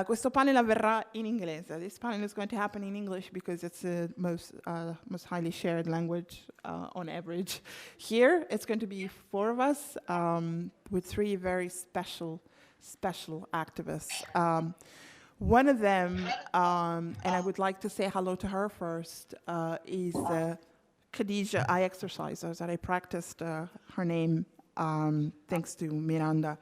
Questo panel avverrà in inglese. This panel is going to happen in English because it's the most highly shared language on average. Here, it's going to be 4 of us with 3 very special activists. One of them, and I would like to say hello to her first, is Khadija. I exercise her, that I practiced her name thanks to Miranda.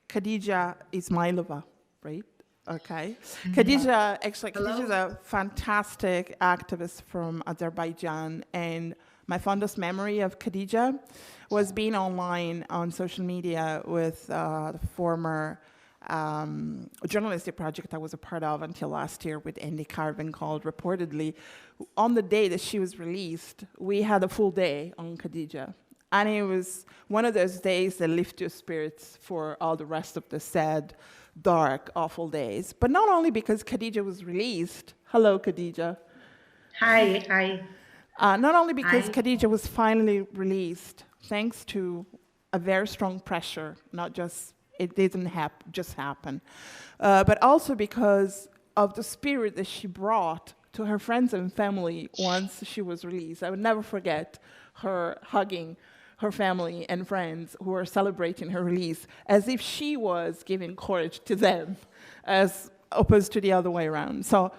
Khadija Ismayilova, right? Okay. Khadija, actually, Khadija is a fantastic activist from Azerbaijan, and my fondest memory of Khadija was being online on social media with the former journalistic project I was a part of until last year with Andy Carvin called Reportedly. On the day that she was released, we had a full day on Khadija. And it was one of those days that lift your spirits for all the rest of the sad, dark, awful days. But not only because Khadija was released. Hello, Khadija. Hi. Not only because Khadija was finally released, thanks to a very strong pressure, not just, it didn't just happen, but also because of the spirit that she brought to her friends and family once she was released. I would never forget her hugging her family and friends who were celebrating her release as if she was giving courage to them as opposed to the other way around. So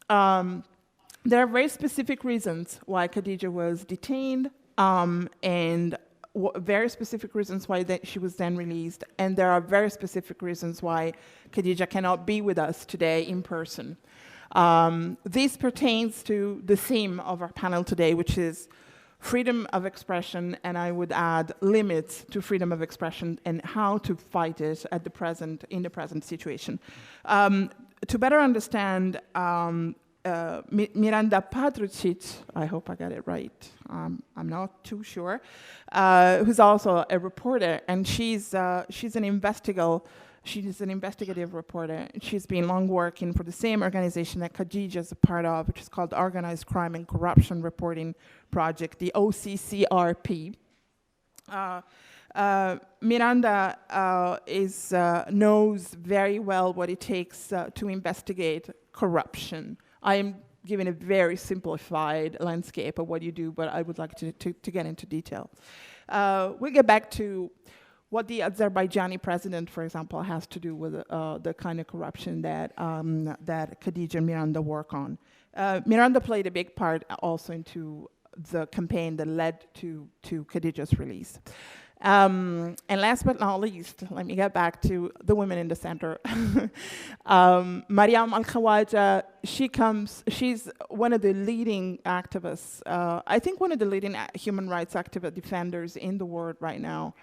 there are very specific reasons why Khadija was detained and very specific reasons why she was then released. And there are very specific reasons why Khadija cannot be with us today in person. This pertains to the theme of our panel today, which is freedom of expression, and I would add limits to freedom of expression and how to fight it in the present situation. To better understand, Miranda Patrucic, I hope I got it right, I'm not too sure, who's also a reporter, and she's an investigative reporter. She's been long working for the same organization that Khadija is a part of, which is called the Organized Crime and Corruption Reporting Project, the OCCRP. Miranda knows very well what it takes to investigate corruption. I am giving a very simplified landscape of what you do, but I would like to get into detail. We'll get back to what the Azerbaijani president, for example, has to do with the kind of corruption that Khadija and Miranda work on. Miranda played a big part also into the campaign that led to Khadija's release. And last but not least, let me get back to the women in the center. Maryam Al-Khawaja, she's one of the leading activists, I think one of the leading human rights activist defenders in the world right now.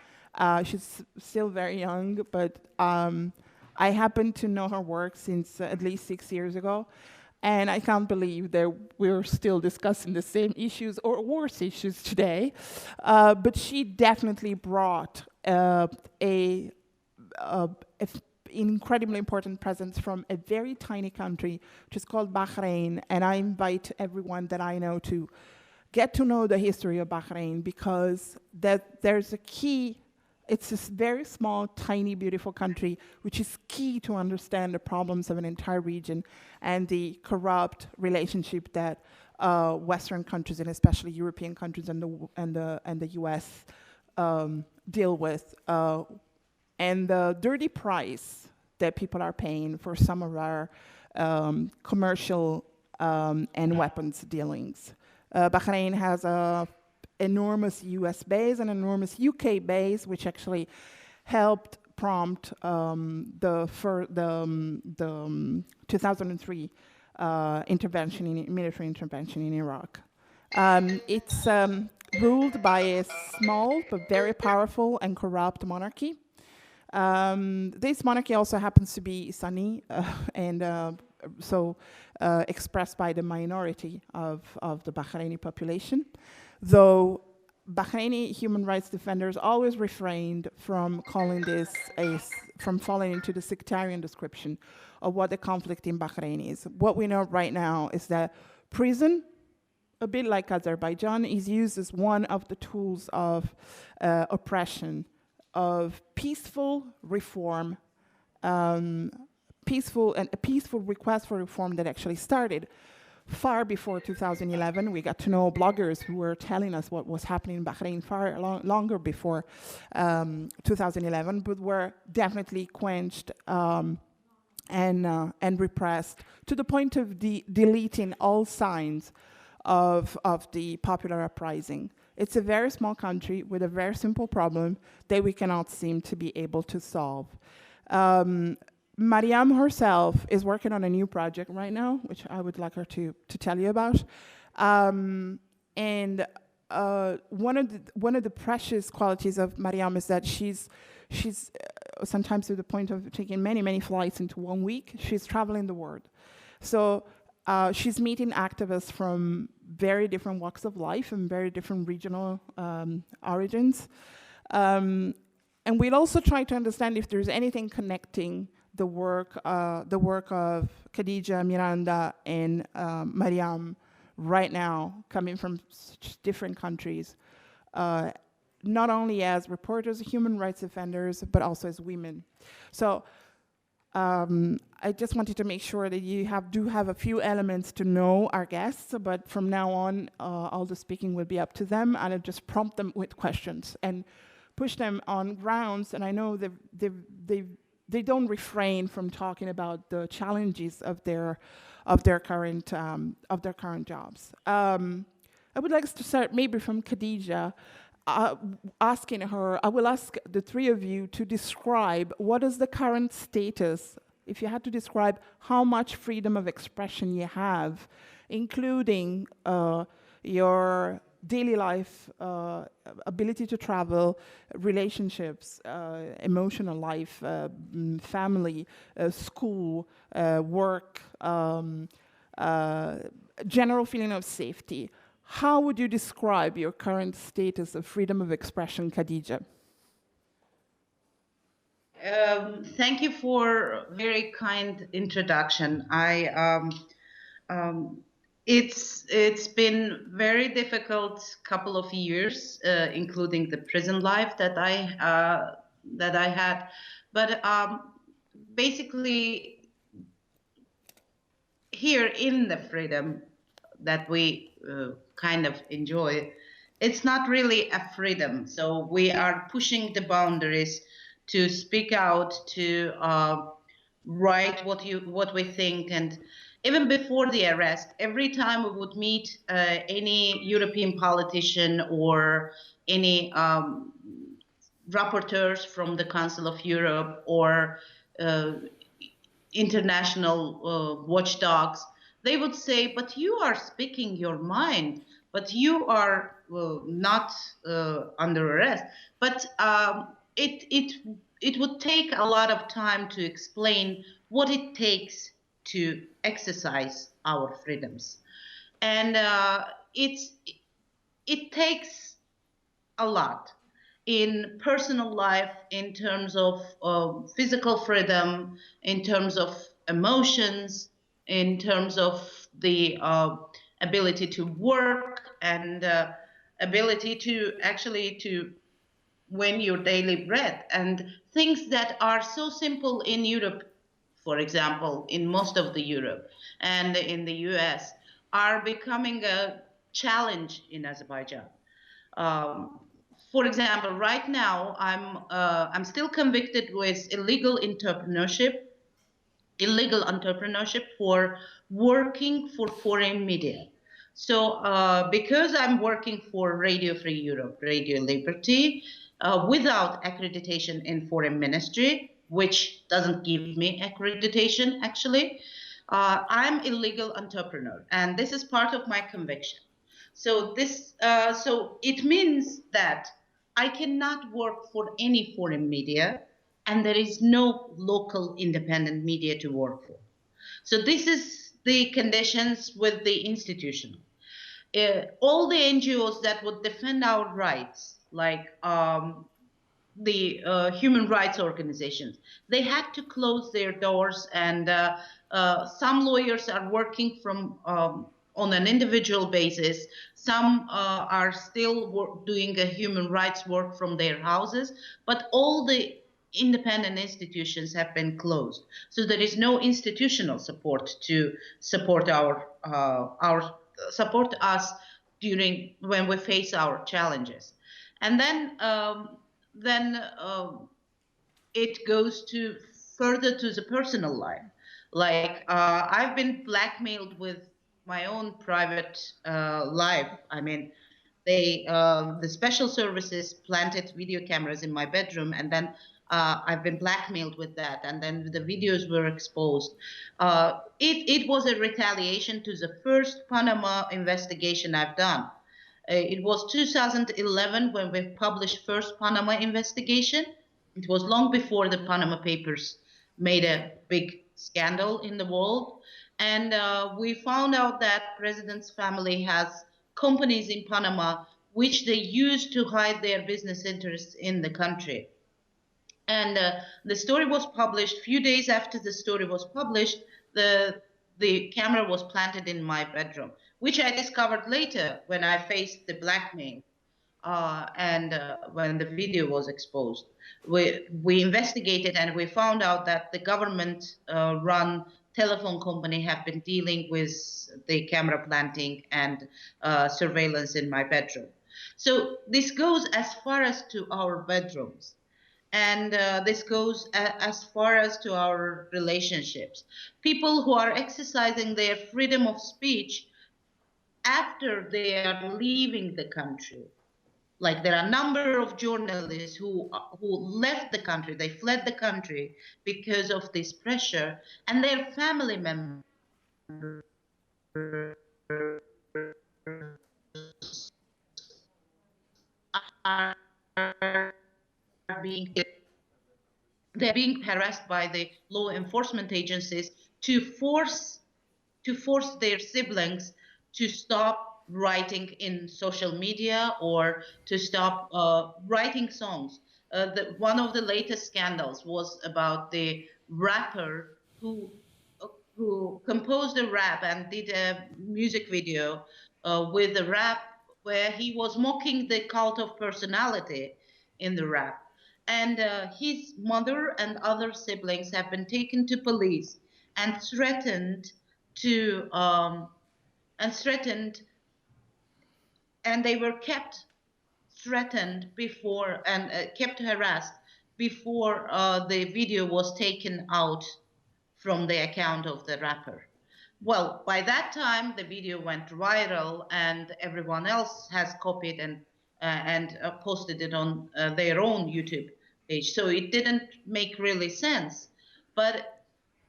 She's still very young, but I happen to know her work since at least 6 years ago. And I can't believe that we're still discussing the same issues or worse issues today. But she definitely brought an incredibly important presence from a very tiny country, which is called Bahrain. And I invite everyone that I know to get to know the history of Bahrain, because there's a key. It's this very small, tiny, beautiful country, which is key to understand the problems of an entire region and the corrupt relationship that Western countries, and especially European countries and the U.S. Deal with, and the dirty price that people are paying for some of our commercial and weapons dealings. Bahrain has a enormous US base and enormous UK base, which actually helped prompt the 2003 military intervention in Iraq. It's ruled by a small but very powerful and corrupt monarchy. This monarchy also happens to be Sunni and so expressed by the minority of the Bahraini population. Though Bahraini human rights defenders always refrained from calling this from falling into the sectarian description of what the conflict in Bahrain is. What we know right now is that prison, a bit like Azerbaijan, is used as one of the tools of oppression, of peaceful reform, a peaceful request for reform that actually started far before 2011. We got to know bloggers who were telling us what was happening in Bahrain far longer before 2011, but were definitely quenched and repressed to the point of deleting all signs of the popular uprising. It's a very small country with a very simple problem that we cannot seem to be able to solve. Maryam herself is working on a new project right now, which I would like her to tell you about. One of the precious qualities of Maryam is that she's sometimes to the point of taking many flights into 1 week. She's traveling the world. So she's meeting activists from very different walks of life and very different regional origins. And we'll also try to understand if there's anything connecting the work of Khadija, Miranda, and Maryam right now, coming from such different countries, not only as reporters, human rights offenders, but also as women. So I just wanted to make sure that you do have a few elements to know our guests, but from now on, all the speaking will be up to them, and I'll just prompt them with questions and push them on grounds. And I know they don't refrain from talking about the challenges of their current jobs. I would like us to start maybe from Khadija, asking her. I will ask the three of you to describe what is the current status. If you had to describe how much freedom of expression you have, including your daily life, ability to travel, relationships, emotional life, family, school, work, general feeling of safety. How would you describe your current status of freedom of expression, Khadija? Thank you for a very kind introduction. It's been very difficult couple of years, including the prison life that I had, but basically here in the freedom that we kind of enjoy, it's not really a freedom. So we are pushing the boundaries to speak out, to write what we think. And even before the arrest, every time we would meet any European politician or any rapporteurs from the Council of Europe or international watchdogs, they would say, but you are speaking your mind, but you are not under arrest. But it would take a lot of time to explain what it takes to exercise our freedoms. And it takes a lot in personal life, in terms of physical freedom, in terms of emotions, in terms of the ability to work and ability to actually to win your daily bread, and things that are so simple in Europe, for example, in most of the Europe and in the US, are becoming a challenge in Azerbaijan. For example, right now I'm still convicted with illegal entrepreneurship for working for foreign media. So because I'm working for Radio Free Europe, Radio Liberty, without accreditation in foreign ministry, which doesn't give me accreditation actually, I'm illegal entrepreneur, and this is part of my conviction. So so it means that I cannot work for any foreign media, and there is no local independent media to work for. So this is the conditions with the institution. All the NGOs that would defend our rights, like the human rights organizations, they had to close their doors, and some lawyers are working from on an individual basis. Some are still doing a human rights work from their houses, but all the independent institutions have been closed. So there is no institutional support to support our support us during when we face our challenges. And then it goes to further to the personal life. Like I've been blackmailed with my own private life. I mean, the special services planted video cameras in my bedroom, and then I've been blackmailed with that, and then the videos were exposed. It was a retaliation to the first Panama investigation I've done. It was 2011 when we published first Panama investigation. It was long before the Panama Papers made a big scandal in the world. And we found out that president's family has companies in Panama which they use to hide their business interests in the country. And the story was published. Few days after the story was published, the camera was planted in my bedroom, which I discovered later when I faced the blackmail and when the video was exposed. We investigated and we found out that the government run telephone company have been dealing with the camera planting and surveillance in my bedroom. So this goes as far as to our bedrooms. And this goes as far as to our relationships. People who are exercising their freedom of speech after they are leaving the country. Like there are a number of journalists who left the country, they fled the country because of this pressure, and their family members are being they're being harassed by the law enforcement agencies to force their siblings to stop writing in social media or to stop writing songs. One of the latest scandals was about the rapper who composed a rap and did a music video with a rap where he was mocking the cult of personality in the rap. And his mother and other siblings have been taken to police and threatened to and threatened and they were kept threatened before and kept harassed before the video was taken out from the account of the rapper. Well, by that time the video went viral and everyone else has copied and posted it on their own YouTube page, so it didn't make really sense. But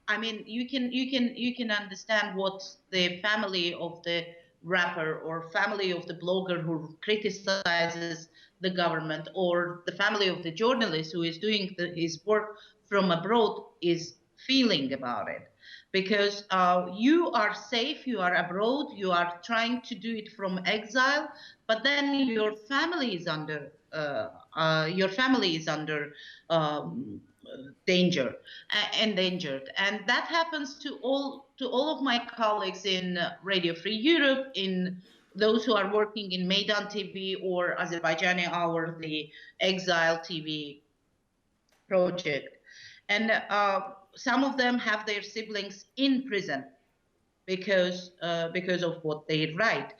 I mean, you can understand what the family of the rapper or family of the blogger who criticizes the government or the family of the journalist who is doing his work from abroad is feeling about it, because you are safe, you are abroad, you are trying to do it from exile, but then your family is under danger, endangered, and that happens to all of my colleagues in Radio Free Europe, in those who are working in Meydan TV or Azerbaijani Hour, the Exile TV project, and some of them have their siblings in prison because of what they write.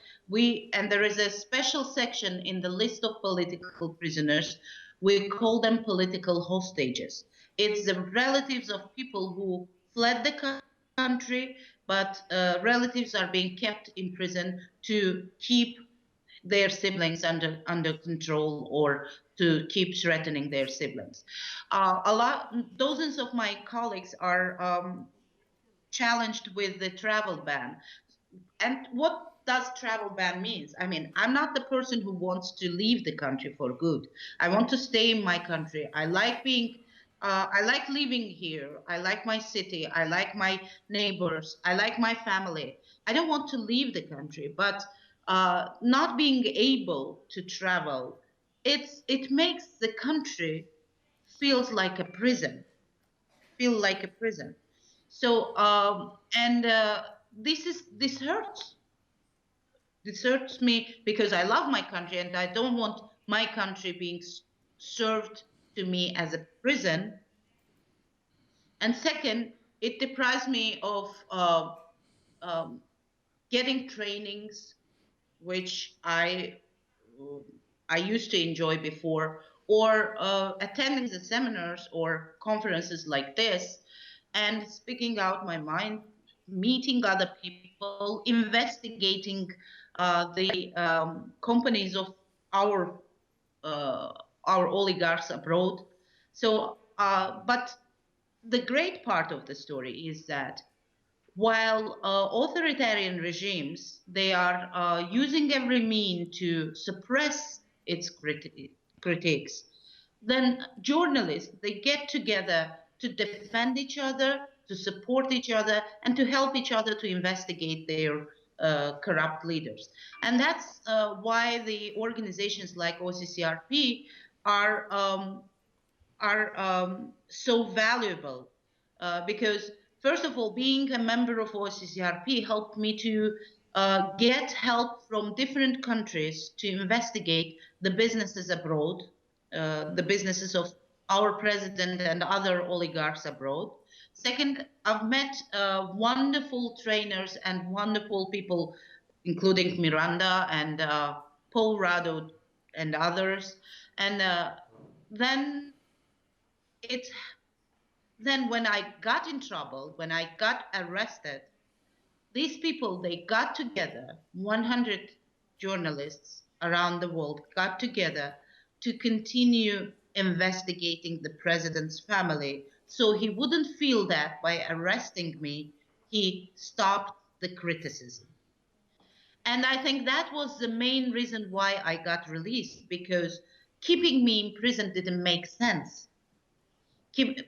And there is a special section in the list of political prisoners. We call them political hostages. It's the relatives of people who fled the country, but relatives are being kept in prison to keep their siblings under control or to keep threatening their siblings. Dozens of my colleagues are challenged with the travel ban. And what does travel ban means? I mean, I'm not the person who wants to leave the country for good. I want to stay in my country. I like living here. I like my city. I like my neighbors. I like my family. I don't want to leave the country, but not being able to travel, it makes the country feels like a prison, feel like a prison. So, and this hurts. This hurts me because I love my country and I don't want my country being served to me as a prison. And second, it deprives me of um, getting trainings, which I used to enjoy before, or attending the seminars or conferences like this, and speaking out my mind, meeting other people, investigating the companies of our uh, our oligarchs abroad. So, but the great part of the story is that while authoritarian regimes, they are using every mean to suppress its critics, then journalists, they get together to defend each other, to support each other, and to help each other to investigate their corrupt leaders. And that's why the organizations like OCCRP are so valuable, because first of all, being a member of OCCRP helped me to get help from different countries to investigate the businesses abroad, the businesses of our president and other oligarchs abroad. Second, I've met wonderful trainers and wonderful people, including Miranda and Paul Rado and others. And then it's then when I got in trouble, when I got arrested, these people, they got together, 100 journalists around the world got together to continue investigating the president's family, so he wouldn't feel that by arresting me, he stopped the criticism. And I think that was the main reason why I got released, because keeping me in prison didn't make sense.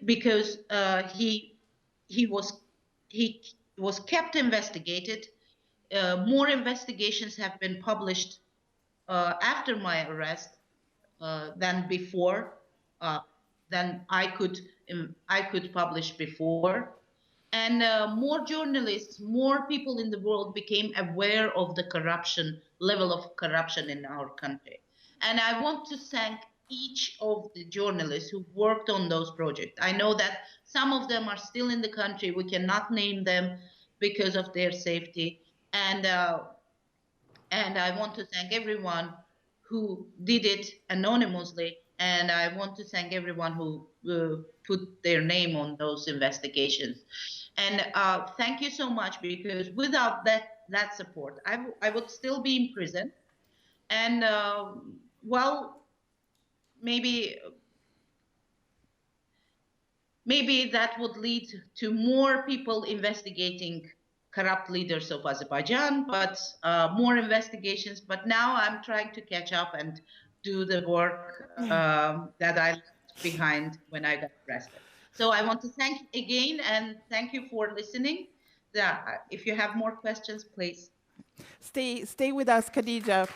Because he was he was kept investigated. More investigations have been published after my arrest than before, uh, than I could publish before. And more journalists, more people in the world became aware of the corruption, level of corruption in our country. And I want to thank each of the journalists who worked on those projects. I know that some of them are still in the country. We cannot name them because of their safety. And I want to thank everyone who did it anonymously, and I want to thank everyone who put their name on those investigations. And thank you so much, because without that support, I would still be in prison. And well, maybe that would lead to more people investigating corrupt leaders of Azerbaijan, but more investigations. But now I'm trying to catch up and do the work that I left behind when I got arrested. So I want to thank again, and thank you for listening. Yeah, if you have more questions, please. Stay with us, Khadija.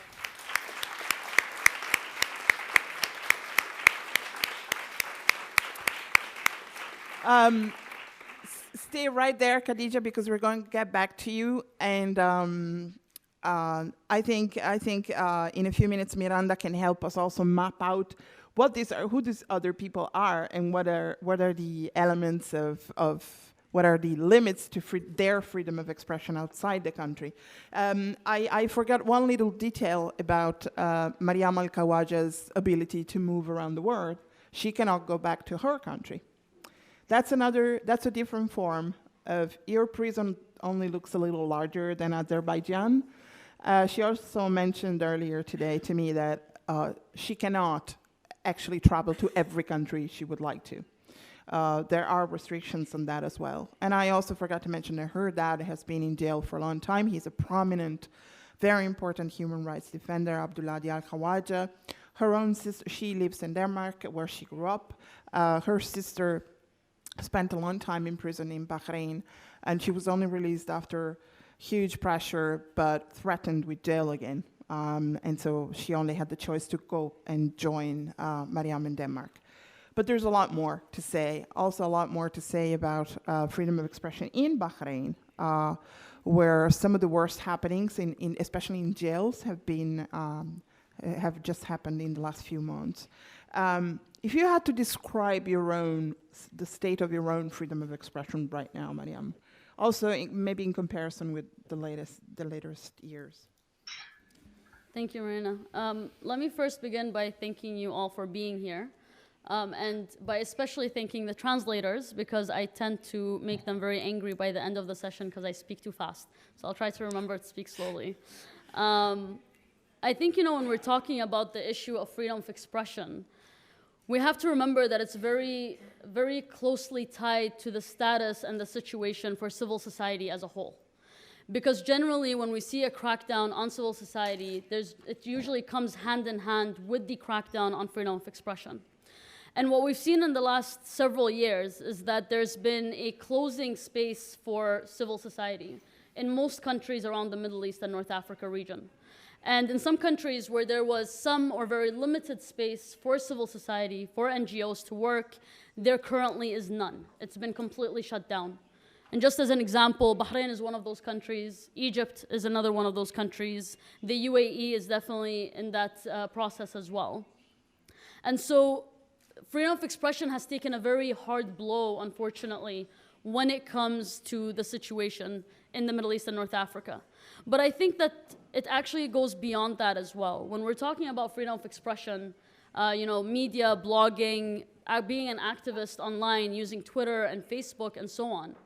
Stay right there, Khadija, because we're going to get back to you. And I think in a few minutes, Miranda can help us also map out who these other people are, and what are the elements of what are the limits to their freedom of expression outside the country. I forgot one little detail about Maryam Al-Khawaja's ability to move around the world. She cannot go back to her country. That's a different form of, your prison only looks a little larger than Azerbaijan. She also mentioned earlier today to me that she cannot actually travel to every country she would like to. There are restrictions on that as well. And I also forgot to mention that her dad has been in jail for a long time. He's a prominent, very important human rights defender, Abdullah Al-Khawaja. Her own sister, she lives in Denmark, where she grew up. Her sister spent a long time in prison in Bahrain, and she was only released after huge pressure, but threatened with jail again. And so she only had the choice to go and join Maryam in Denmark. But there's a lot more to say. Also a lot more to say about freedom of expression in Bahrain, where some of the worst happenings, especially in jails, have just happened in the last few months. If you had to describe the state of your own freedom of expression right now, Maryam, also maybe in comparison with the latest years. Thank you, Marina. Let me first begin by thanking you all for being here, and by especially thanking the translators, because I tend to make them very angry by the end of the session because I speak too fast. So I'll try to remember to speak slowly. I think, when we're talking about the issue of freedom of expression, we have to remember that it's very, very closely tied to the status and the situation for civil society as a whole. Because generally, when we see a crackdown on civil society, it usually comes hand in hand with the crackdown on freedom of expression. And what we've seen in the last several years is that there's been a closing space for civil society in most countries around the Middle East and North Africa region. And in some countries where there was some or very limited space for civil society, for NGOs to work, there currently is none. It's been completely shut down. And just as an example, Bahrain is one of those countries. Egypt is another one of those countries. The UAE is definitely in that process as well. And so freedom of expression has taken a very hard blow, unfortunately, when it comes to the situation in the Middle East and North Africa. But I think that it actually goes beyond that as well. When we're talking about freedom of expression, media, blogging, being an activist online, using Twitter and Facebook and so on,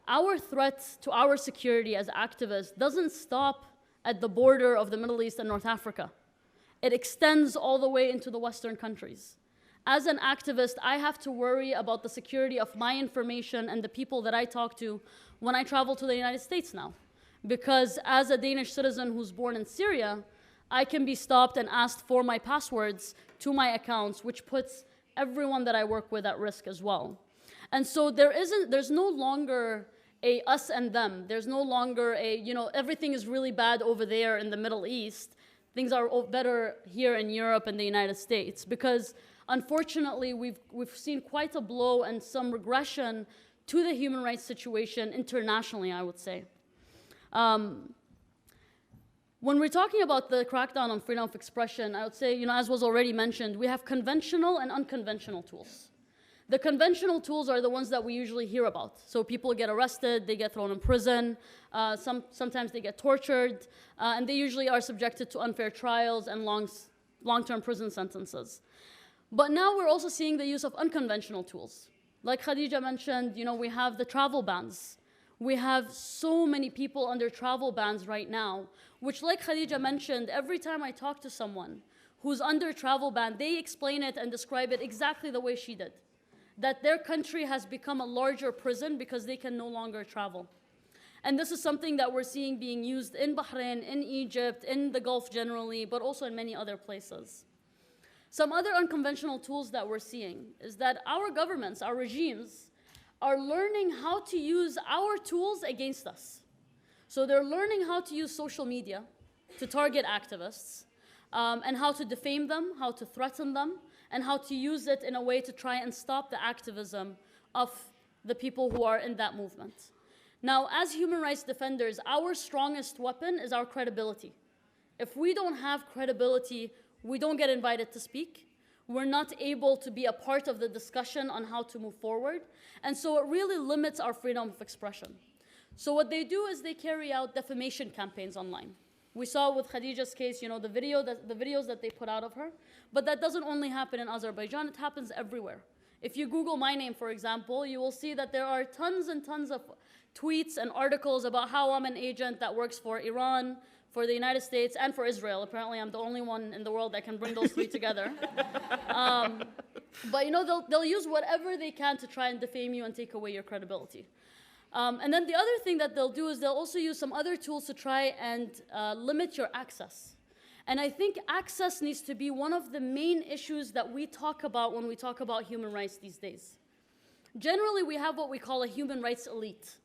our threat to our security as activists doesn't stop at the border of the Middle East and North Africa. It extends all the way into the Western countries. As an activist, I have to worry about the security of my information and the people that I talk to when I travel to the United States now. Because as a Danish citizen who's born in Syria, I can be stopped and asked for my passwords to my accounts, which puts everyone that I work with at risk as well. And so there's no longer a us and them. There's no longer everything is really bad over there in the Middle East. Things are better here in Europe and the United States. Because unfortunately, we've seen quite a blow and some regression to the human rights situation internationally, I would say. When we're talking about the crackdown on freedom of expression, I would say, as was already mentioned, we have conventional and unconventional tools. The conventional tools are the ones that we usually hear about. So people get arrested, they get thrown in prison, sometimes they get tortured, and they usually are subjected to unfair trials and long-term prison sentences. But now we're also seeing the use of unconventional tools. Like Khadija mentioned, we have the travel bans. We have so many people under travel bans right now, which, like Khadija mentioned, every time I talk to someone who's under a travel ban, they explain it and describe it exactly the way she did. That their country has become a larger prison because they can no longer travel. And this is something that we're seeing being used in Bahrain, in Egypt, in the Gulf generally, but also in many other places. Some other unconventional tools that we're seeing is that our governments, our regimes, are learning how to use our tools against us. So they're learning how to use social media to target activists, and how to defame them, how to threaten them, and how to use it in a way to try and stop the activism of the people who are in that movement. Now, as human rights defenders, our strongest weapon is our credibility. If we don't have credibility, we don't get invited to speak. We're not able to be a part of the discussion on how to move forward. And so it really limits our freedom of expression. So what they do is they carry out defamation campaigns online. We saw with Khadija's case, the videos that they put out of her. But that doesn't only happen in Azerbaijan, it happens everywhere. If you Google my name, for example, you will see that there are tons and tons of tweets and articles about how I'm an agent that works for Iran, for the United States, and for Israel. Apparently, I'm the only one in the world that can bring those three together. But they'll use whatever they can to try and defame you and take away your credibility. And then the other thing that they'll do is they'll also use some other tools to try and limit your access. And I think access needs to be one of the main issues that we talk about when we talk about human rights these days. Generally, we have what we call a human rights elite.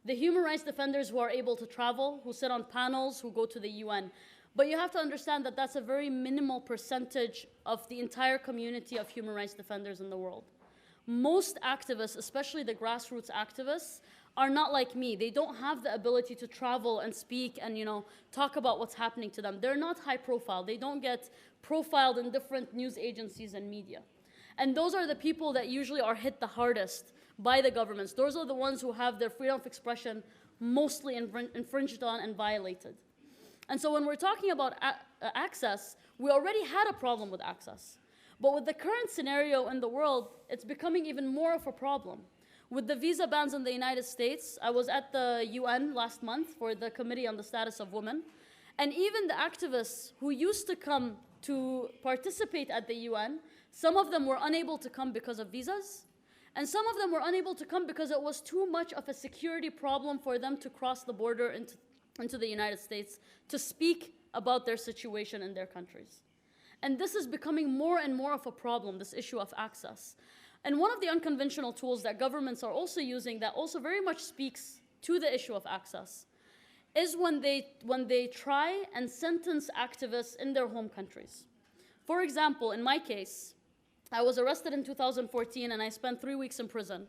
The human rights defenders who are able to travel, who sit on panels, who go to the UN. But you have to understand that that's a very minimal percentage of the entire community of human rights defenders in the world. Most activists, especially the grassroots activists, are not like me. They don't have the ability to travel and speak and talk about what's happening to them. They're not high profile. They don't get profiled in different news agencies and media. And those are the people that usually are hit the hardest by the governments. Those are the ones who have their freedom of expression mostly infringed on and violated. And so when we're talking about access, we already had a problem with access. But with the current scenario in the world, it's becoming even more of a problem. With the visa bans in the United States, I was at the UN last month for the Committee on the Status of Women, and even the activists who used to come to participate at the UN, some of them were unable to come because of visas, and some of them were unable to come because it was too much of a security problem for them to cross the border into the United States to speak about their situation in their countries. And this is becoming more and more of a problem, this issue of access. And one of the unconventional tools that governments are also using that also very much speaks to the issue of access is when they try and sentence activists in their home countries. For example, in my case, I was arrested in 2014 and I spent 3 weeks in prison.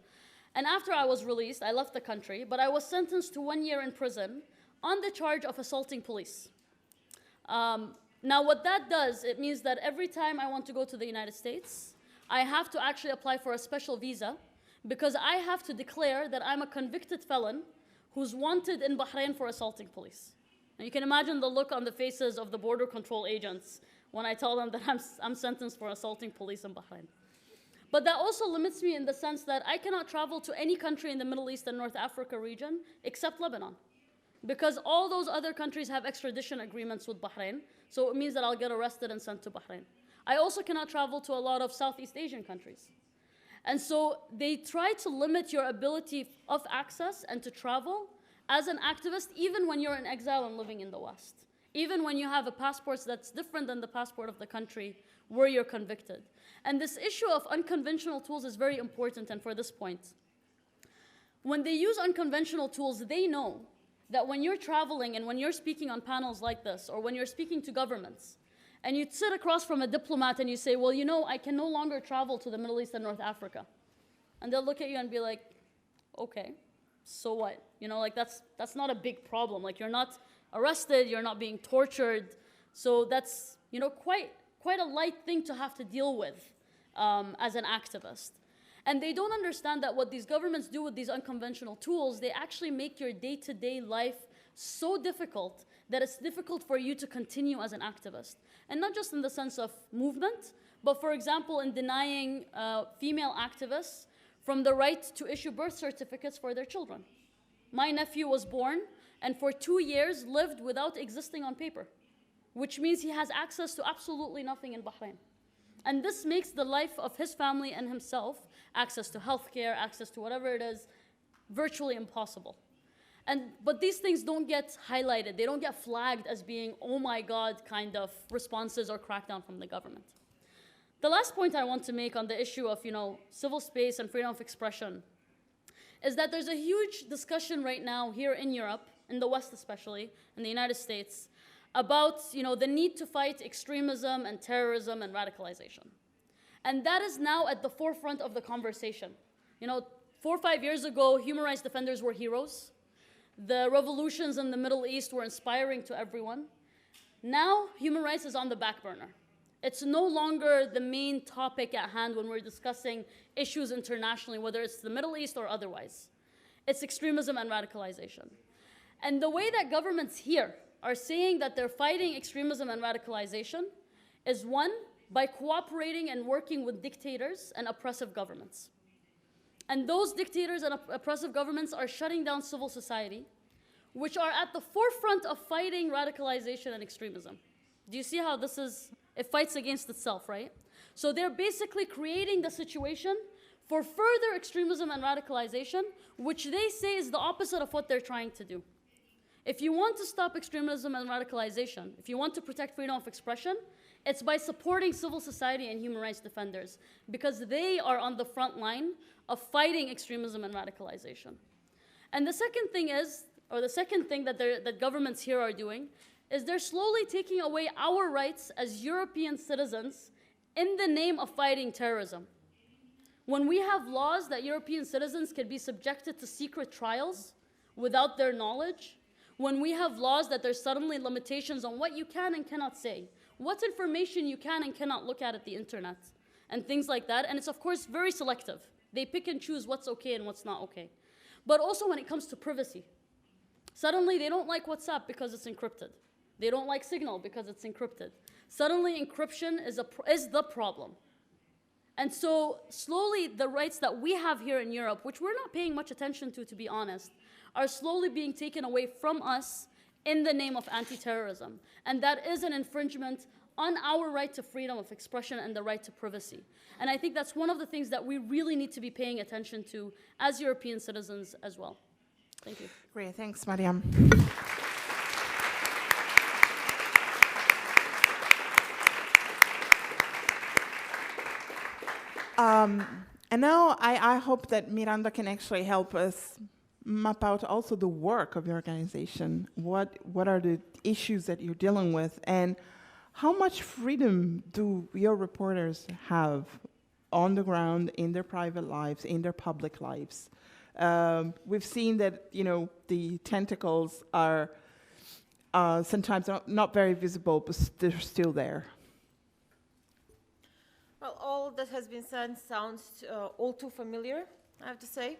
And after I was released, I left the country, but I was sentenced to 1 year in prison on the charge of assaulting police. Now what that does, it means that every time I want to go to the United States, I have to actually apply for a special visa because I have to declare that I'm a convicted felon who's wanted in Bahrain for assaulting police. And you can imagine the look on the faces of the border control agents when I tell them that I'm sentenced for assaulting police in Bahrain. But that also limits me in the sense that I cannot travel to any country in the Middle East and North Africa region except Lebanon, because all those other countries have extradition agreements with Bahrain, so it means that I'll get arrested and sent to Bahrain. I also cannot travel to a lot of Southeast Asian countries. And so they try to limit your ability of access and to travel as an activist, even when you're in exile and living in the West, even when you have a passport that's different than the passport of the country where you're convicted. And this issue of unconventional tools is very important, and for this point. When they use unconventional tools, they know that when you're traveling and when you're speaking on panels like this, or when you're speaking to governments, and you sit across from a diplomat and you say, well, you know, I can no longer travel to the Middle East and North Africa. And they'll look at you and be like, okay, so what? You know, like that's not a big problem. Like you're not arrested, you're not being tortured. So that's, you know, quite a light thing to have to deal with as an activist. And they don't understand that what these governments do with these unconventional tools, they actually make your day-to-day life so difficult that it's difficult for you to continue as an activist. And not just in the sense of movement, but for example, in denying female activists from the right to issue birth certificates for their children. My nephew was born and for 2 years lived without existing on paper, which means he has access to absolutely nothing in Bahrain. And this makes the life of his family and himself, access to healthcare, access to whatever it is, virtually impossible. But these things don't get highlighted. They don't get flagged as being, oh my God, kind of responses or crackdown from the government. The last point I want to make on the issue of, you know, civil space and freedom of expression is that there's a huge discussion right now here in Europe, in the West especially, in the United States, about, you know, the need to fight extremism and terrorism and radicalization. And that is now at the forefront of the conversation. You know, 4 or 5 years ago, human rights defenders were heroes. The revolutions in the Middle East were inspiring to everyone. Now, human rights is on the back burner. It's no longer the main topic at hand when we're discussing issues internationally, whether it's the Middle East or otherwise. It's extremism and radicalization. And the way that governments here are saying that they're fighting extremism and radicalization is, one, by cooperating and working with dictators and oppressive governments. And those dictators and oppressive governments are shutting down civil society, which are at the forefront of fighting radicalization and extremism. Do you see how this is, it fights against itself, right? So they're basically creating the situation for further extremism and radicalization, which they say is the opposite of what they're trying to do. If you want to stop extremism and radicalization, if you want to protect freedom of expression, it's by supporting civil society and human rights defenders, because they are on the front line of fighting extremism and radicalization. And the second thing is, or the second thing that governments here are doing, is they're slowly taking away our rights as European citizens in the name of fighting terrorism. When we have laws that European citizens can be subjected to secret trials without their knowledge, when we have laws that there's suddenly limitations on what you can and cannot say, what information you can and cannot look at the internet, and things like that. And it's, of course, very selective. They pick and choose what's okay and what's not okay. But also when it comes to privacy, suddenly they don't like WhatsApp because it's encrypted. They don't like Signal because it's encrypted. Suddenly encryption is the problem. And so slowly the rights that we have here in Europe, which we're not paying much attention to be honest, are slowly being taken away from us in the name of anti-terrorism. And that is an infringement on our right to freedom of expression and the right to privacy. And I think that's one of the things that we really need to be paying attention to as European citizens as well. Thank you. Great, thanks, Maryam. And now I hope that Miranda can actually help us map out also the work of your organization. What are the issues that you're dealing with, and how much freedom do your reporters have on the ground, in their private lives, in their public lives? We've seen that, the tentacles are sometimes not very visible, but they're still there. Well, all that has been said sounds all too familiar, I have to say.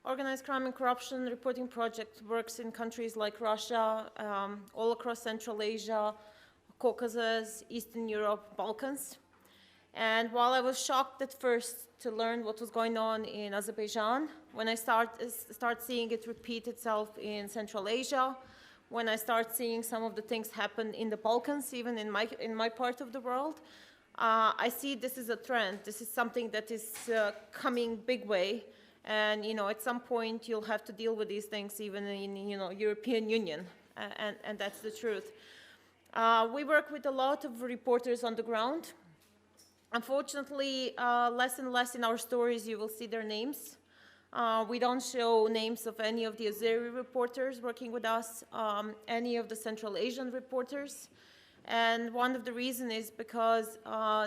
Organized crime and corruption reporting project works in countries like Russia, all across Central Asia, Caucasus, Eastern Europe, Balkans. And while I was shocked at first to learn what was going on in Azerbaijan, when I start seeing it repeat itself in Central Asia, when I start seeing some of the things happen in the Balkans, even in my part of the world, I see this is a trend. This is something that is coming big way. And, at some point you'll have to deal with these things even in, European Union. And that's the truth. We work with a lot of reporters on the ground. Unfortunately, less and less in our stories you will see their names. We don't show names of any of the Azeri reporters working with us, any of the Central Asian reporters. And one of the reasons is because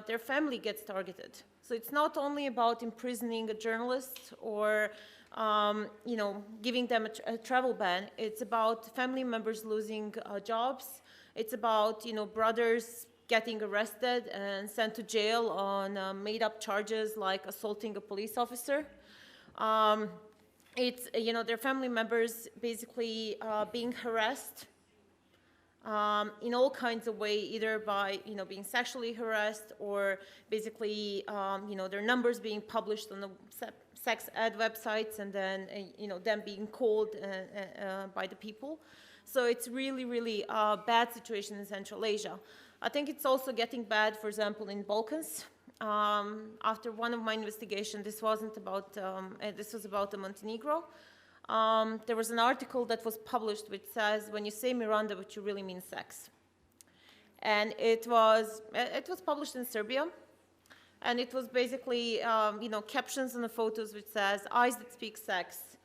their family gets targeted. So it's not only about imprisoning a journalist or giving them a travel ban. It's about family members losing jobs. It's about brothers getting arrested and sent to jail on made-up charges like assaulting a police officer. It's their family members basically being harassed in all kinds of ways, either by being sexually harassed or basically their numbers being published on the sex ad websites and then them being called by the people. So it's really, really a bad situation in Central Asia. I think it's also getting bad, for example, in Balkans. After one of my investigations, this was about Montenegro. There was an article that was published which says, when you say Miranda, what you really mean sex. And it was published in Serbia. And it was basically, captions on the photos which says, eyes that speak sex,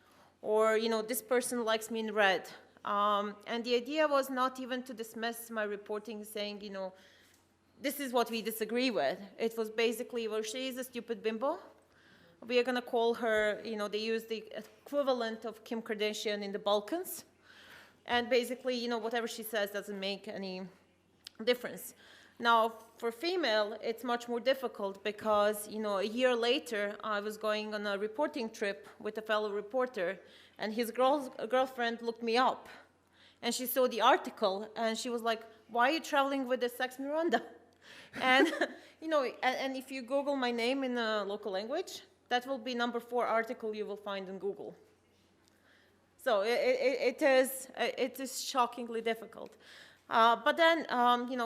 or, this person likes me in red. And the idea was not even to dismiss my reporting saying, this is what we disagree with. It was basically, well, she is a stupid bimbo. We are going to call her, they use the equivalent of Kim Kardashian in the Balkans. And basically, whatever she says doesn't make any difference. Now, for female, it's much more difficult because, a year later, I was going on a reporting trip with a fellow reporter, and his girlfriend looked me up. And she saw the article, and she was like, why are you traveling with a sex Miranda? And, and if you Google my name in the local language, that will be number 4 article you will find in Google. So it is shockingly difficult. But then,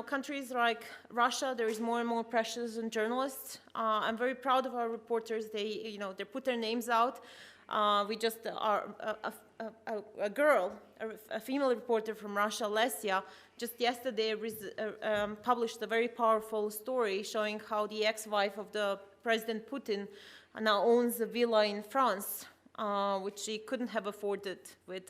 countries like Russia, there is more and more pressures on journalists. I'm very proud of our reporters. They put their names out. We just a female reporter from Russia, Lesia, just yesterday published a very powerful story showing how the ex-wife of the President Putin now owns a villa in France, which she couldn't have afforded with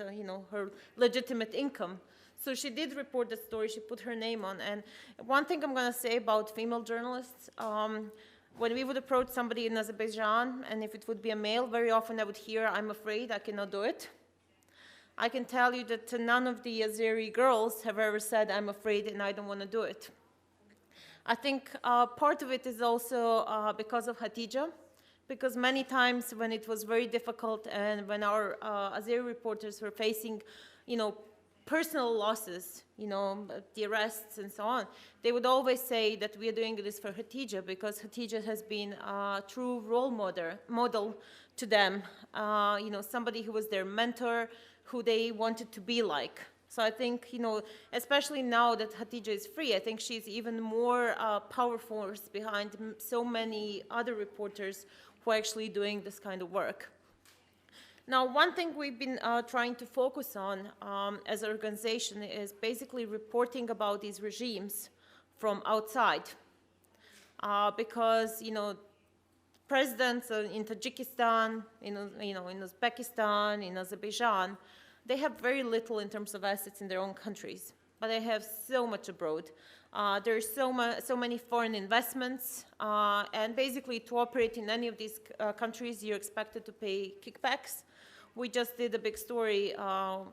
her legitimate income. So she did report the story. She put her name on. And one thing I'm going to say about female journalists, when we would approach somebody in Azerbaijan, and if it would be a male, very often I would hear, I'm afraid, I cannot do it. I can tell you that none of the Azeri girls have ever said, I'm afraid and I don't want to do it. I think part of it is also because of Khadija, because many times when it was very difficult and when our Azeri reporters were facing, personal losses, the arrests and so on, they would always say that we are doing this for Khadija because Khadija has been a true role model to them, somebody who was their mentor, who they wanted to be like. So I think, especially now that Khadija is free, I think she's even more powerful force behind so many other reporters who are actually doing this kind of work. Now, one thing we've been trying to focus on as an organization is basically reporting about these regimes from outside. Because, presidents in Tajikistan, in Uzbekistan, in Azerbaijan, they have very little in terms of assets in their own countries, but they have so much abroad. There's so many foreign investments, and basically to operate in any of these countries, you're expected to pay kickbacks. We just did a big story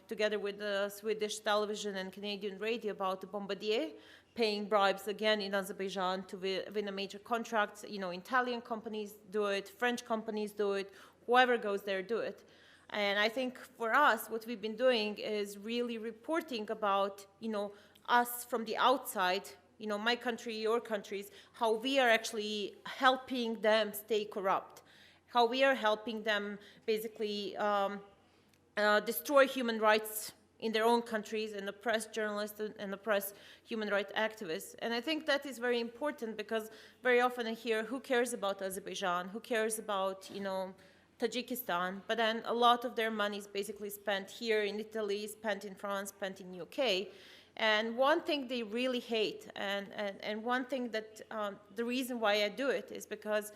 together with the Swedish television and Canadian radio about the Bombardier paying bribes again in Azerbaijan to win a major contract. Italian companies do it, French companies do it, whoever goes there do it. And I think for us, what we've been doing is really reporting about, us from the outside, my country, your countries, how we are actually helping them stay corrupt, how we are helping them basically destroy human rights in their own countries and oppress journalists and oppress human rights activists. And I think that is very important because very often I hear, who cares about Azerbaijan? Who cares about, Tajikistan? But then a lot of their money is basically spent here in Italy, spent in France, spent in UK. And one thing they really hate, and one thing that the reason why I do it is because,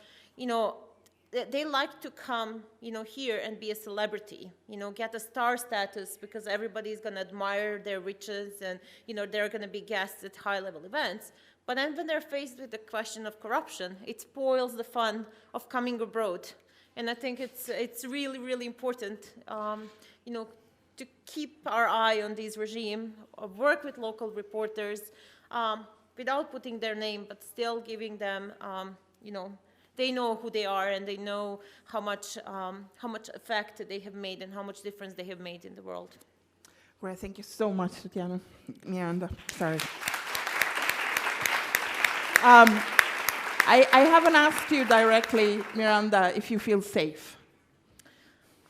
they like to come, here and be a celebrity, get a star status because everybody's going to admire their riches and, they're going to be guests at high-level events. But then when they're faced with the question of corruption, it spoils the fun of coming abroad. And I think it's really, really important, to keep our eye on this regime, work with local reporters without putting their name, but still giving them, they know who they are and they know how much effect they have made and how much difference they have made in the world. Great, thank you so much, Tatiana. Miranda, sorry. I haven't asked you directly, Miranda, if you feel safe.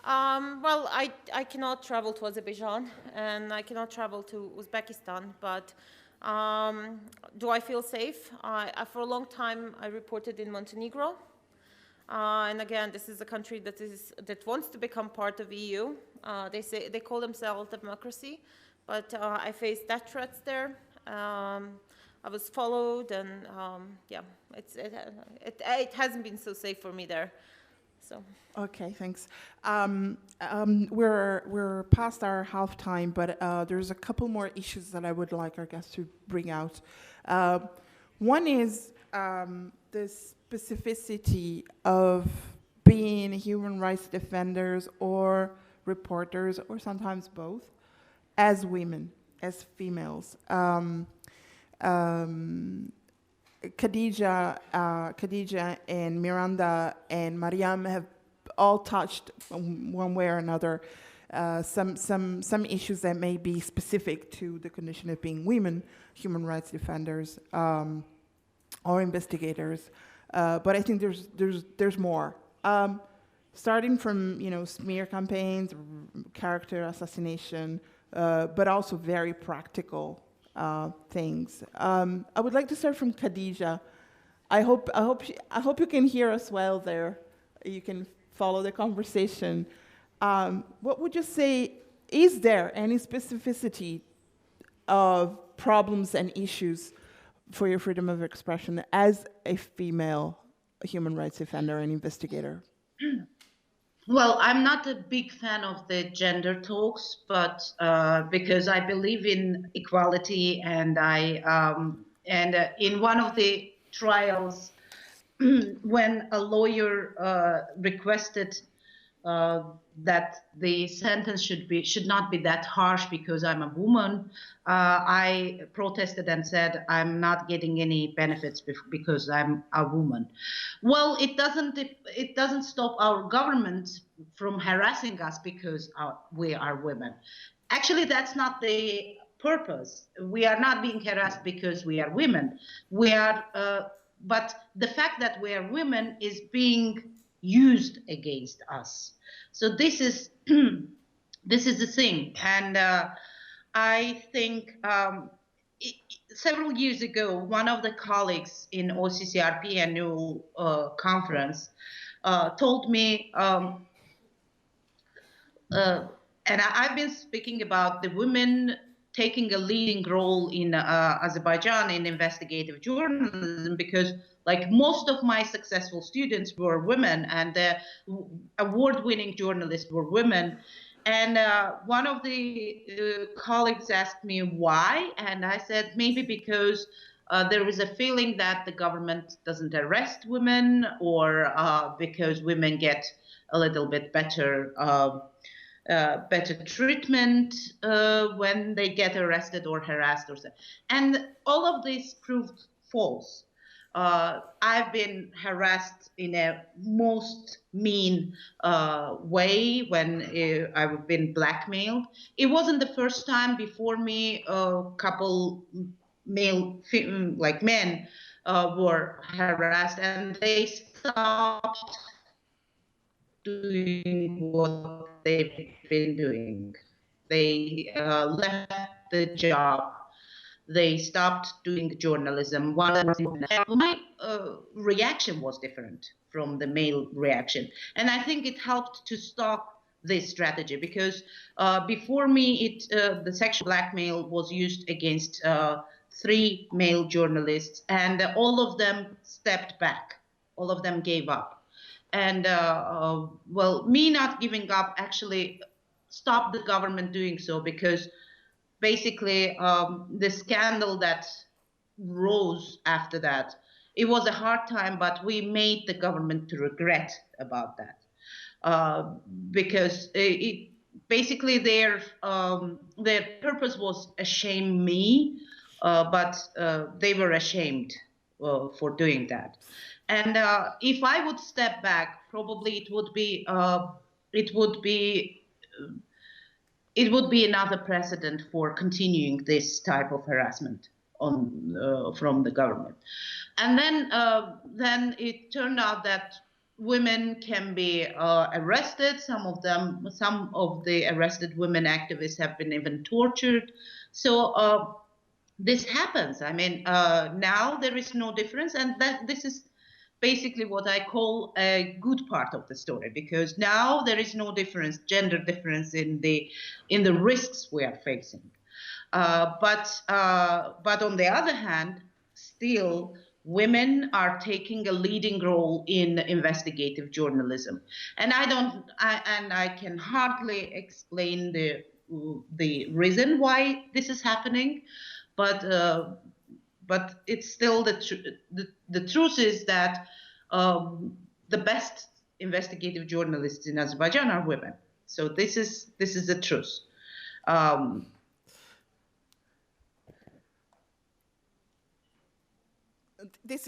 Well, I cannot travel to Azerbaijan and I cannot travel to Uzbekistan, but do I feel safe? For a long time, I reported in Montenegro. And again, this is a country that wants to become part of EU. They call themselves democracy, but I faced death threats there. I was followed, and it hasn't been so safe for me there. So. Okay, thanks. We're past our halftime, but there's a couple more issues that I would like our guests to bring out. One is the specificity of being human rights defenders or reporters, or sometimes both, as women, as females. Khadija and Miranda and Maryam have all touched one way or another some issues that may be specific to the condition of being women, human rights defenders, or investigators. But I think there's more. Starting from smear campaigns, character assassination, but also very practical things. I would like to start from Khadija. I hope you can hear us well there. You can follow the conversation. What would you say, is there any specificity of problems and issues for your freedom of expression as a female human rights defender and investigator? Well, I'm not a big fan of the gender talks, but because I believe in equality, and in one of the trials, when a lawyer requested that the sentence should not be that harsh because I'm a woman. I protested and said I'm not getting any benefits because I'm a woman. Well, it doesn't stop our government from harassing us because we are women. Actually, that's not the purpose. We are not being harassed because we are women. But the fact that we are women is being used against us. So this is this is the thing, and I think several years ago, one of the colleagues in OCCRP annual conference told me. And I've been speaking about the women taking a leading role in Azerbaijan in investigative journalism because, like, most of my successful students were women, and the award-winning journalists were women. And one of the colleagues asked me why, and I said maybe because there is a feeling that the government doesn't arrest women, or because women get a little bit better treatment when they get arrested or harassed or so. And all of this proved false. I've been harassed in a most mean way when I've been blackmailed. It wasn't the first time. Before me, a couple men were harassed, and they stopped doing what they've been doing. They left the job. They stopped doing journalism. My reaction was different from the male reaction. And I think it helped to stop this strategy because before me, the sexual blackmail was used against 3 male journalists, and all of them stepped back. All of them gave up. And well, me not giving up actually stopped the government doing so, because basically the scandal that rose after that, it was a hard time, but we made the government to regret about that because basically their purpose was shame me, but they were ashamed for doing that. And if I would step back, probably it would be another precedent for continuing this type of harassment from the government. And then it turned out that women can be arrested. Some of the arrested women activists have been even tortured. So this happens. I mean, now there is no difference, and this is basically what I call a good part of the story, because now there is no difference, gender difference in the risks we are facing. But on the other hand, still women are taking a leading role in investigative journalism, and I can hardly explain the reason why this is happening, but it's still the truth is that the best investigative journalists in Azerbaijan are women. So this is the truth. This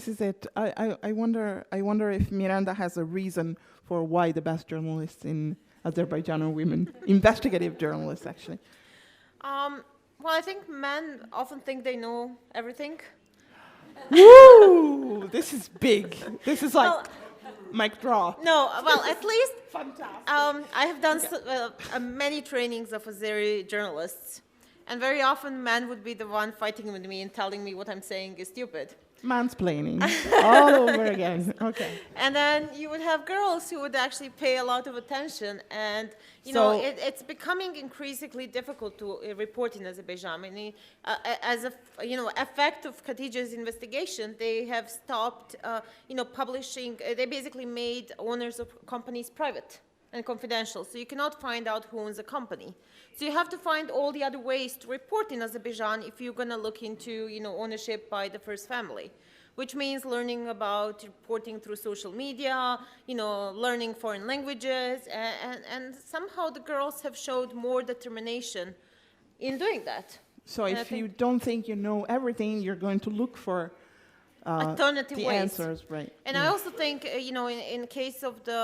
is it. I wonder if Miranda has a reason for why the best journalists in Azerbaijan are women, investigative journalists, actually. Well, I think men often think they know everything. Woo! This is big. This is like mic drop. No, well, at least Fantastic. I have done many trainings of Azeri journalists, and very often men would be the one fighting with me and telling me what I'm saying is stupid. Mansplaining all over again. Okay. And then you would have girls who would actually pay a lot of attention, and it's becoming increasingly difficult to report in Azerbaijan. I mean, as a effect of Khadija's investigation, they have stopped publishing. They basically made owners of companies private and confidential, so you cannot find out who owns a company. So you have to find all the other ways to report in Azerbaijan if you're going to look into ownership by the first family, which means learning about reporting through social media, learning foreign languages, and somehow the girls have showed more determination in doing that. So if you don't think you know everything, you're going to look for alternative the ways. answers, right? And I also think, in case of the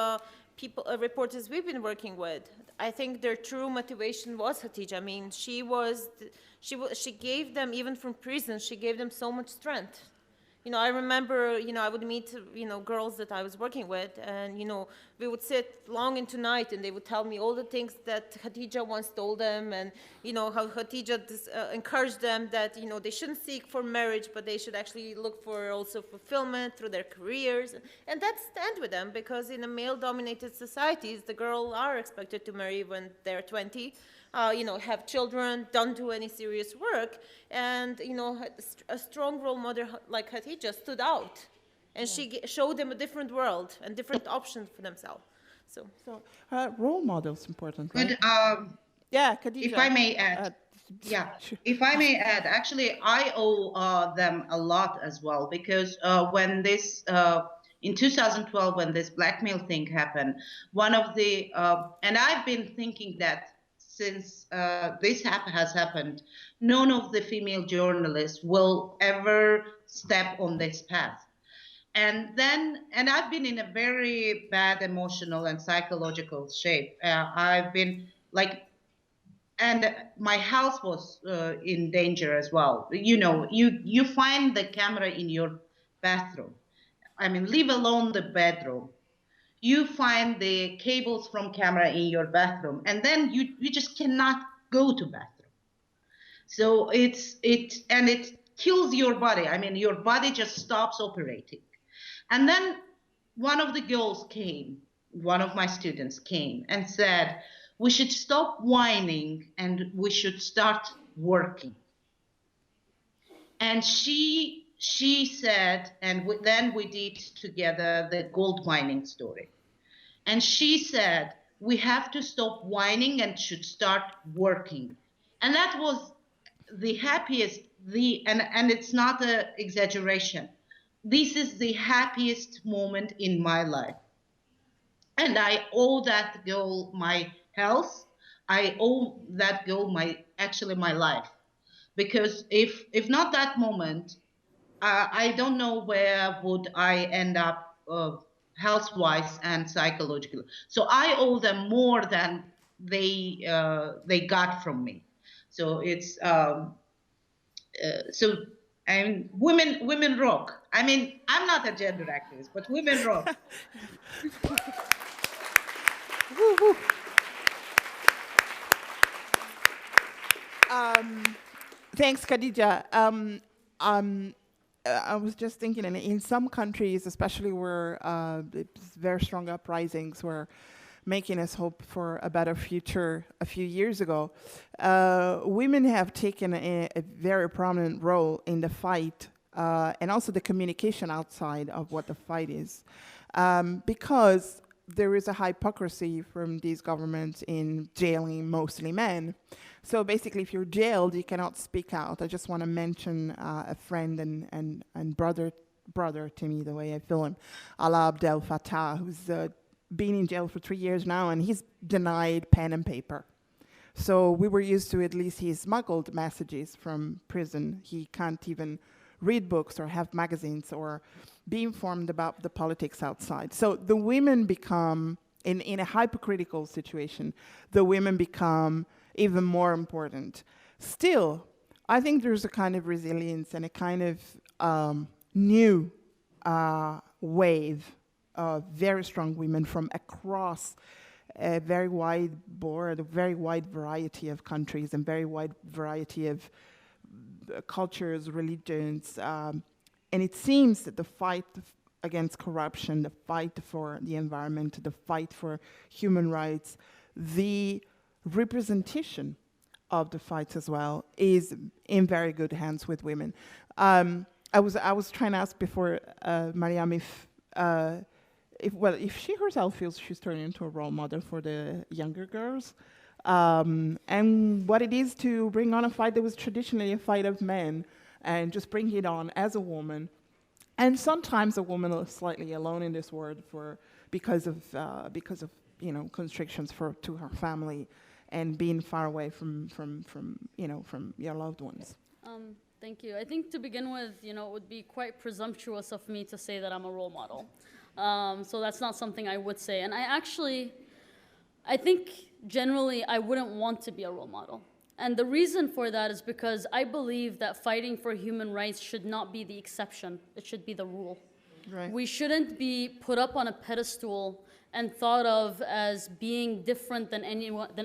people, reporters we've been working with, I think their true motivation was Khadija. I mean, she gave them, even from prison, she gave them so much strength. I remember, I would meet, girls that I was working with, and, we would sit long into night, and they would tell me all the things that Khadija once told them, and, how Khadija encouraged them that, they shouldn't seek for marriage, but they should actually look for also fulfillment through their careers. And that stand with them, because in a male-dominated societies, the girls are expected to marry when they're 20. Have children, don't do any serious work. And, a strong role model like Khadija stood out. And she showed them a different world and different options for themselves. So role models important, right? Good. Yeah, Khadija. If I may add, if I may add, actually, I owe them a lot as well, because when this, in 2012, when this blackmail thing happened, one of the, and I've been thinking that since this has happened, none of the female journalists will ever step on this path. And I've been in a very bad emotional and psychological shape. I've been and my health was in danger as well. You find the camera in your bathroom. I mean, leave alone the bedroom. You find the cables from camera in your bathroom, and then you just cannot go to bathroom. So it kills your body. I mean, your body just stops operating. And then one of my students came and said, we should stop whining and we should start working. And she said, and then we did together the gold mining story. And she said, we have to stop whining and should start working. And that was the happiest, and it's not an exaggeration. This is the happiest moment in my life. And I owe that girl my health. I owe that girl my life. Because if not that moment, I don't know where would I end up health-wise and psychologically. So I owe them more than they got from me. So it's and women rock. I mean, I'm not a gender activist, but women rock. Woo, woo. Thanks, Khadija. I was just thinking, in some countries, especially where very strong uprisings were making us hope for a better future a few years ago, women have taken a very prominent role in the fight and also the communication outside of what the fight is. Because there is a hypocrisy from these governments in jailing mostly men. So basically, if you're jailed, you cannot speak out. I just want to mention a friend and brother to me, the way I feel him, Alaa Abdel Fattah, who's been in jail for 3 years now, and he's denied pen and paper. So we were used to, at least he smuggled messages from prison. He can't even read books or have magazines or be informed about the politics outside. So the women become, in a hypocritical situation, the women become even more important. Still, I think there's a kind of resilience and a kind of new wave of very strong women from across a very wide board, a very wide variety of countries and very wide variety of cultures, religions, and it seems that the fight against corruption, the fight for the environment, the fight for human rights, the representation of the fights as well is in very good hands with women. I was trying to ask before, Maryam, if she herself feels she's turning into a role model for the younger girls, and what it is to bring on a fight that was traditionally a fight of men, and just bring it on as a woman, And sometimes a woman is slightly alone in this world because of constrictions to her family and being far away from your loved ones. Thank you. I think to begin with, it would be quite presumptuous of me to say that I'm a role model. So that's not something I would say. And I think generally I wouldn't want to be a role model. And the reason for that is because I believe that fighting for human rights should not be the exception. It should be the rule. Right. We shouldn't be put up on a pedestal and thought of as being different than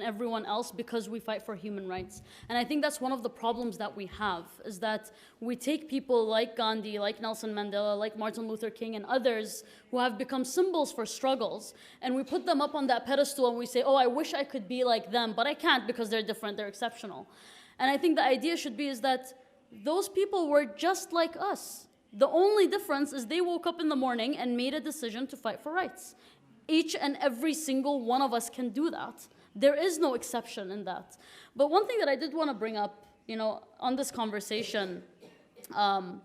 everyone else because we fight for human rights. And I think that's one of the problems that we have, is that we take people like Gandhi, like Nelson Mandela, like Martin Luther King and others who have become symbols for struggles, and we put them up on that pedestal and we say, oh, I wish I could be like them, but I can't because they're different, they're exceptional. And I think the idea should be is that those people were just like us. The only difference is they woke up in the morning and made a decision to fight for rights. Each and every single one of us can do that. There is no exception in that. But one thing that I did want to bring up, on this conversation, on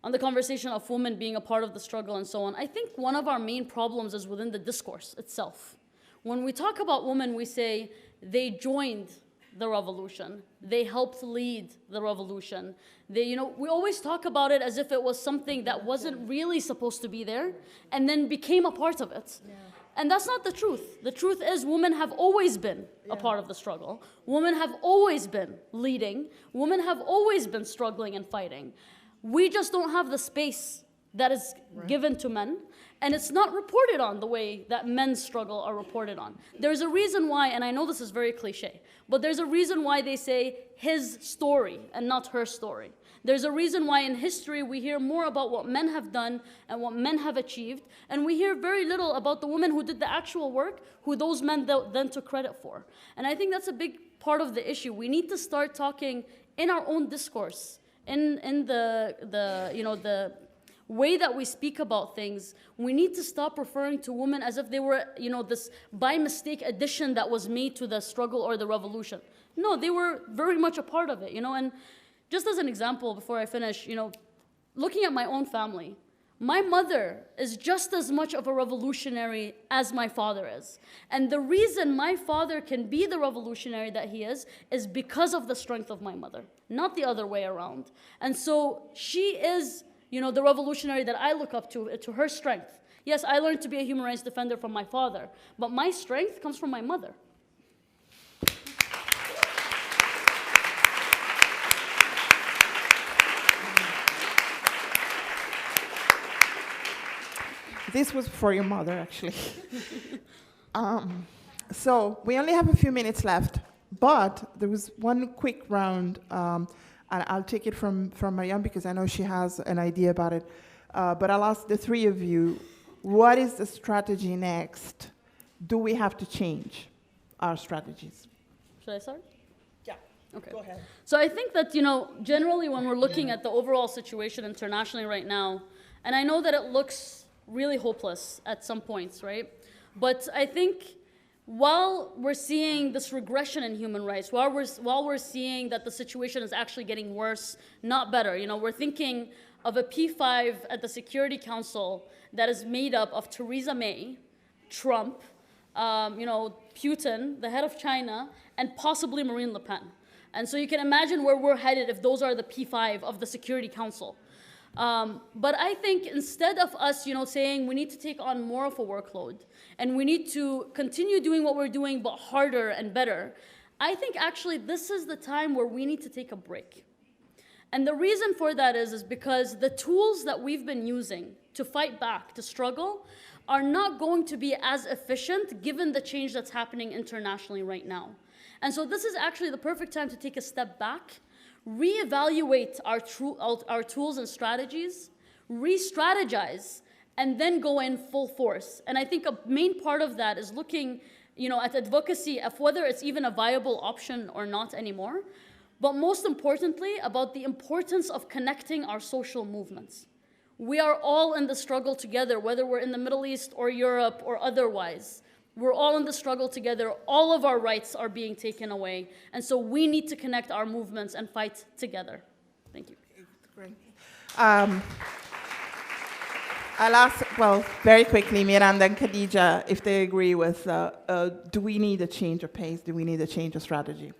the conversation of women being a part of the struggle and so on, I think one of our main problems is within the discourse itself. When we talk about women, we say they joined the revolution. They helped lead the revolution. We always talk about it as if it was something that wasn't really supposed to be there and then became a part of it. Yeah. And that's not the truth. The truth is women have always been a part of the struggle. Women have always been leading. Women have always been struggling and fighting. We just don't have the space that is given to men. And it's not reported on the way that men's struggle are reported on. There's a reason why, and I know this is very cliche, but there's a reason why they say his story and not her story. There's a reason why in history we hear more about what men have done and what men have achieved, and we hear very little about the women who did the actual work, who those men then took credit for. And I think that's a big part of the issue. We need to start talking in our own discourse, in the way that we speak about things. We need to stop referring to women as if they were, this by mistake addition that was made to the struggle or the revolution. No, they were very much a part of it, and just as an example before I finish, looking at my own family, my mother is just as much of a revolutionary as my father is. And the reason my father can be the revolutionary that he is because of the strength of my mother, not the other way around. And so she is the revolutionary that I look up to her strength. Yes, I learned to be a human rights defender from my father, but my strength comes from my mother. This was for your mother, actually. So we only have a few minutes left, but there was one quick round, and I'll take it from Maryam because I know she has an idea about it. But I'll ask the three of you, what is the strategy next? Do we have to change our strategies? Should I start? Yeah. Okay. Go ahead. So I think that, generally when we're looking at the overall situation internationally right now, and I know that it looks really hopeless at some points, right? But I think while we're seeing this regression in human rights, while we're seeing that the situation is actually getting worse, not better, we're thinking of a P5 at the Security Council that is made up of Theresa May, Trump, Putin, the head of China, and possibly Marine Le Pen. And so you can imagine where we're headed if those are the P5 of the Security Council. But I think instead of us, saying we need to take on more of a workload and we need to continue doing what we're doing but harder and better, I think actually this is the time where we need to take a break. And the reason for that is because the tools that we've been using to fight back, to struggle, are not going to be as efficient given the change that's happening internationally right now. And so this is actually the perfect time to take a step back, reevaluate our tools and strategies, re-strategize, and then go in full force. And I think a main part of that is looking at advocacy of whether it's even a viable option or not anymore, but most importantly, about the importance of connecting our social movements. We are all in the struggle together, whether we're in the Middle East or Europe or otherwise. We're all in the struggle together. All of our rights are being taken away. And so we need to connect our movements and fight together. Thank you. Great. I'll ask, well, very quickly, Miranda and Khadija, if they agree with, do we need a change of pace? Do we need a change of strategy?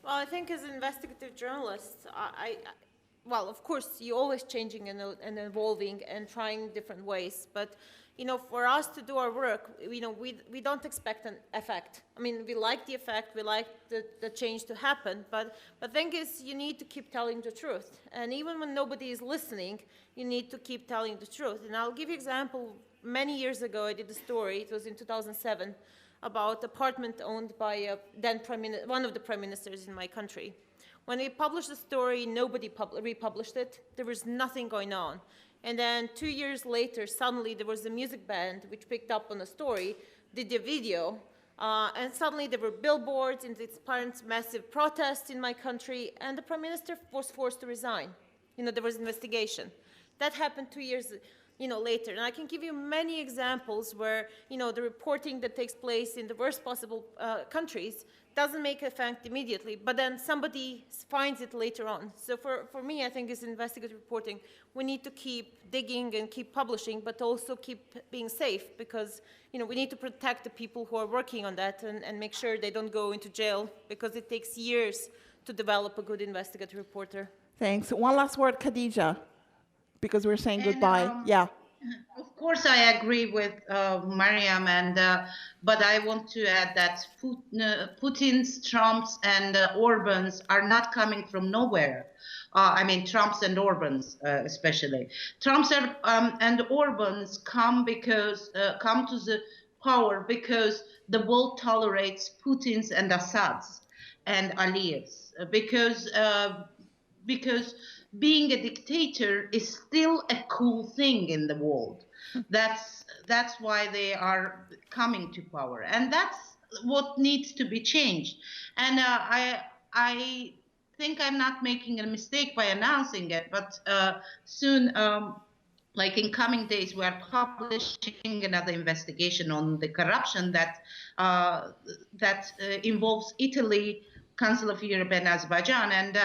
Well, I think as investigative journalists, well, of course, you're always changing and evolving and trying different ways. But, you know, for us to do our work, you know, we don't expect an effect. I mean, we like the effect, we like the change to happen. But the thing is, you need to keep telling the truth. And even when nobody is listening, you need to keep telling the truth. And I'll give you an example. Many years ago, I did a story. It was in 2007. About apartment owned by one of the prime ministers in my country. When we published the story, nobody republished it. There was nothing going on. And then 2 years later, suddenly there was a music band which picked up on the story, did a video, and suddenly there were billboards and its parents' massive protests in my country, and the prime minister was forced to resign. You know, there was investigation. That happened 2 years later. And I can give you many examples where, the reporting that takes place in the worst possible countries doesn't make effect immediately, but then somebody finds it later on. So for me, I think as investigative reporting, we need to keep digging and keep publishing, but also keep being safe because, we need to protect the people who are working on that and make sure they don't go into jail because it takes years to develop a good investigative reporter. Thanks. One last word, Khadija, because we're saying goodbye. Yeah. Of course, I agree with Maryam, but I want to add that Putin's, Trump's, and Orban's are not coming from nowhere. I mean, Trump's and Orban's especially. Trump's and Orban's come to the power because the world tolerates Putin's and Assad's and Aliyev's because being a dictator is still a cool thing in the world. That's why they are coming to power, and that's what needs to be changed. And I think I'm not making a mistake by announcing it, but soon, like in coming days, we are publishing another investigation on the corruption that involves Italy, Council of Europe, and Azerbaijan, and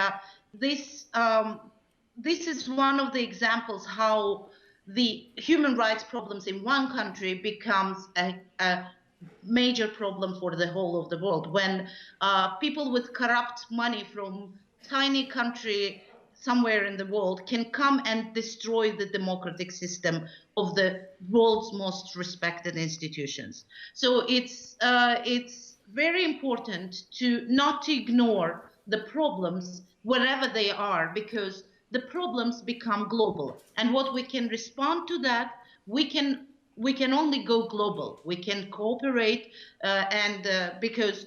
this is one of the examples how the human rights problems in one country becomes a major problem for the whole of the world. When people with corrupt money from tiny country somewhere in the world can come and destroy the democratic system of the world's most respected institutions. So it's very important not to ignore the problems wherever they are, because the problems become global. And what we can respond to that, we can only go global. We can cooperate, because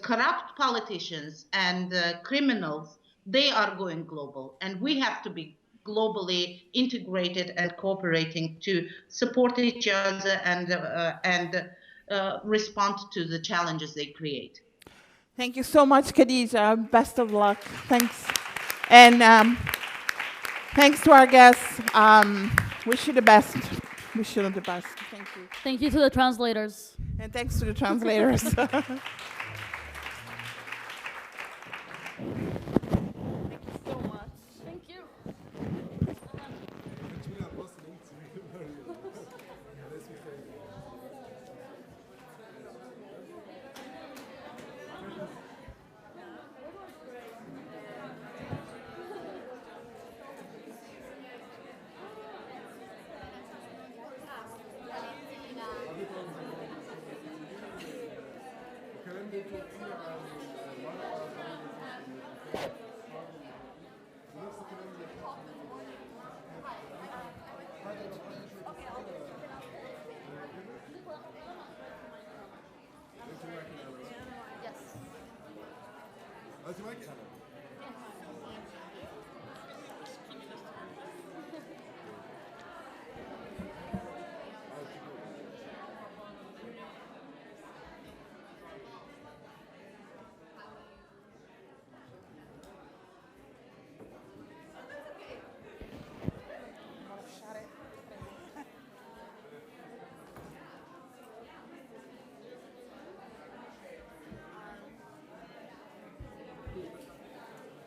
corrupt politicians and criminals, they are going global, and we have to be globally integrated and cooperating to support each other and respond to the challenges they create. Thank you so much, Khadija. Best of luck. Thanks. And thanks to our guests. Wish you the best. Wish you the best. Thank you. Thank you to the translators. And thanks to the translators.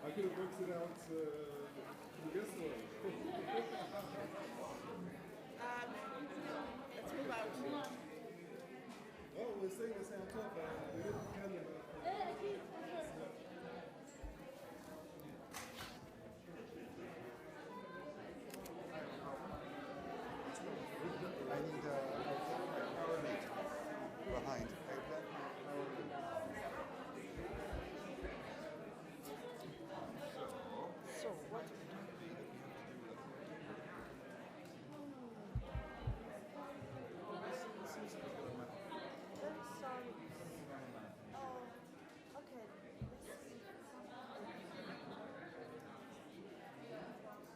I could have worked it out, I guess so. Let's move out. Oh, we're saying the same tough.